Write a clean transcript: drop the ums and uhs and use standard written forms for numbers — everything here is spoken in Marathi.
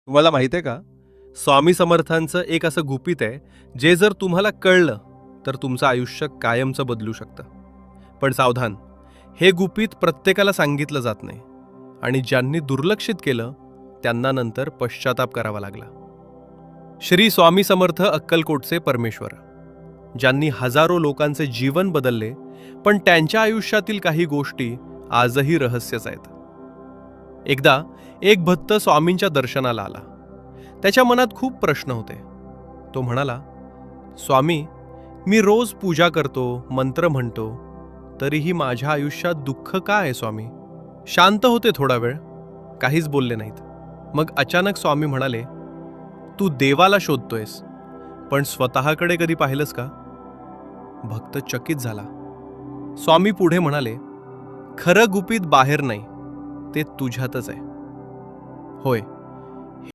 तुम्हाला माहित आहे का, स्वामी समर्थांचं एक असं गुपित आहे, जे जर तुम्हाला कळलं तर तुमचं आयुष्य कायमचं बदलू शकतं. पण सावधान, हे गुपित प्रत्येकाला सांगितलं जात नाही आणि ज्यांनी दुर्लक्षित केलं त्यांना नंतर पश्चाताप करावा लागला. श्री स्वामी समर्थ अक्कलकोटचे परमेश्वर, ज्यांनी हजारो लोकांचे जीवन बदलले, पण त्यांच्या आयुष्यातील काही गोष्टी आजही रहस्यच आहेत. एकदा एक भक्त स्वामींच्या दर्शनाला आला. त्याच्या मनात खूप प्रश्न होते. तो म्हणाला, स्वामी, मी रोज पूजा करतो, मंत्र म्हणतो, तरीही माझ्या आयुष्यात दुःख का आहे स्वामी? शांत होते थोडा वेळ, काहीच बोलले नाहीत. मग अचानक स्वामी म्हणाले, तू देवाला शोधतोयस, पण स्वतःकडे कधी पाहिलंस का? भक्त चकित झाला. स्वामी पुढे म्हणाले, खरं गुपित बाहेर नाही, ते तुझ्यातच आहे. होय,